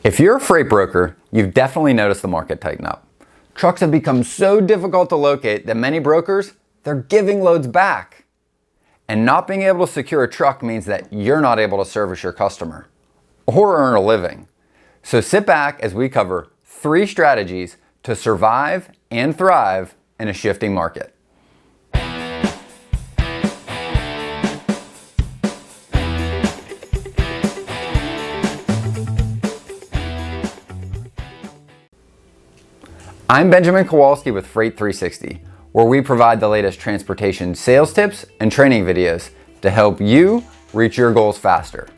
If you're a freight broker, you've definitely noticed the market tighten up. Trucks have become so difficult to locate that many brokers, they're giving loads back. And not being able to secure a truck means that you're not able to service your customer or earn a living. So sit back as we cover 3 strategies to survive and thrive in a shifting market. I'm Benjamin Kowalski with Freight 360, where we provide the latest transportation sales tips and training videos to help you reach your goals faster.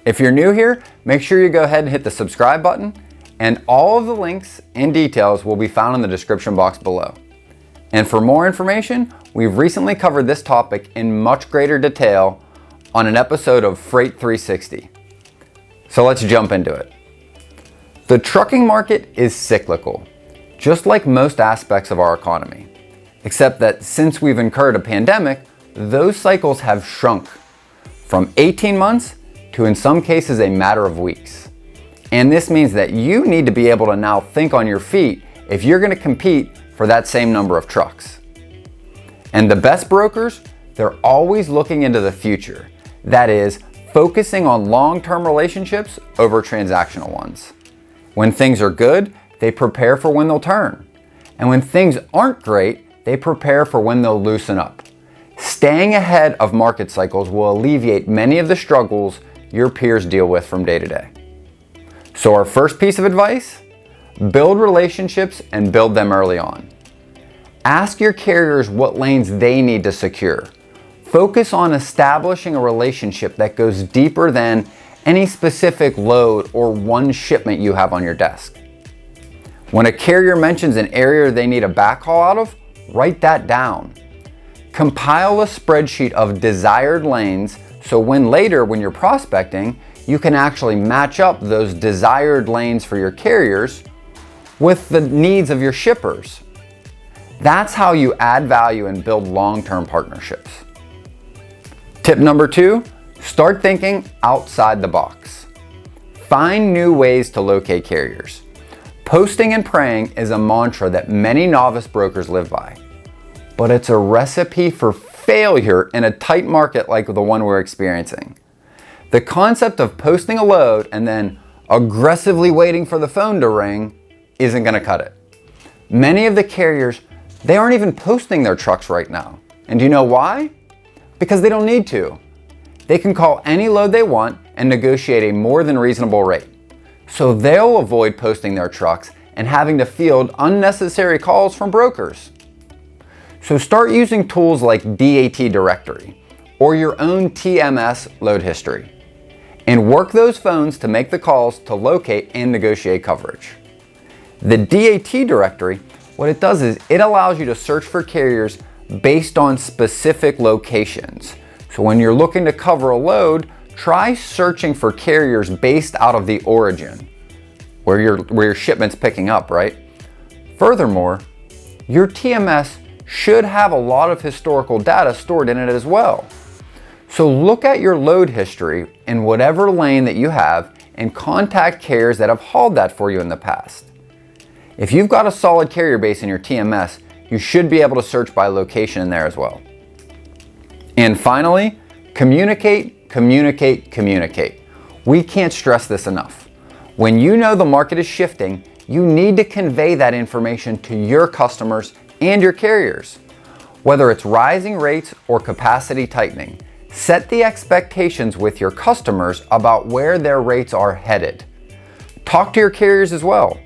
If you're new here, make sure you go ahead and hit the subscribe button, and all of the links and details will be found in the description box below. And for more information, we've recently covered this topic in much greater detail on an episode of Freight 360. So let's jump into it. The trucking market is cyclical, just like most aspects of our economy, except that since we've incurred a pandemic, those cycles have shrunk from 18 months to, in some cases, a matter of weeks. And this means that you need to be able to now think on your feet if you're going to compete for that same number of trucks. And the best brokers, they're always looking into the future. That is, focusing on long-term relationships over transactional ones. When things are good, they prepare for when they'll turn. And when things aren't great, they prepare for when they'll loosen up. Staying ahead of market cycles will alleviate many of the struggles your peers deal with from day to day. So our first piece of advice, build relationships and build them early on. Ask your carriers what lanes they need to secure. Focus on establishing a relationship that goes deeper than any specific load or one shipment you have on your desk. When a carrier mentions an area they need a backhaul out of, write that down. Compile a spreadsheet of desired lanes so when you're prospecting, you can actually match up those desired lanes for your carriers with the needs of your shippers. That's how you add value and build long-term partnerships. Tip number 2, start thinking outside the box. Find new ways to locate carriers. Posting and praying is a mantra that many novice brokers live by, but it's a recipe for failure in a tight market like the one we're experiencing. The concept of posting a load and then aggressively waiting for the phone to ring isn't going to cut it. Many of the carriers, they aren't even posting their trucks right now. And do you know why? Because they don't need to. They can call any load they want and negotiate a more than reasonable rate. So they'll avoid posting their trucks and having to field unnecessary calls from brokers. So start using tools like DAT Directory or your own TMS load history and work those phones to make the calls to locate and negotiate coverage. The DAT Directory, what it does is it allows you to search for carriers based on specific locations. So when you're looking to cover a load, try searching for carriers based out of the origin, where your shipment's picking up, right? Furthermore, your TMS should have a lot of historical data stored in it as well. So look at your load history in whatever lane that you have and contact carriers that have hauled that for you in the past. If you've got a solid carrier base in your TMS, you should be able to search by location in there as well. And finally, communicate. We can't stress this enough. When you know the market is shifting, you need to convey that information to your customers and your carriers. Whether it's rising rates or capacity tightening, set the expectations with your customers about where their rates are headed. Talk to your carriers as well.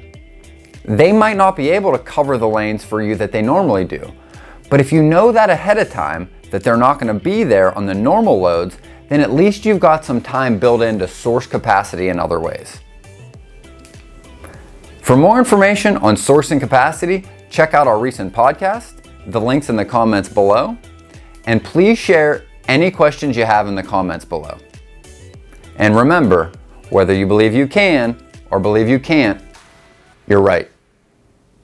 They might not be able to cover the lanes for you that they normally do, but if you know that ahead of time, that they're not going to be there on the normal loads, then at least you've got some time built in to source capacity in other ways. For more information on sourcing capacity, check out our recent podcast, the link's in the comments below, and please share any questions you have in the comments below. And remember, whether you believe you can or believe you can't, you're right.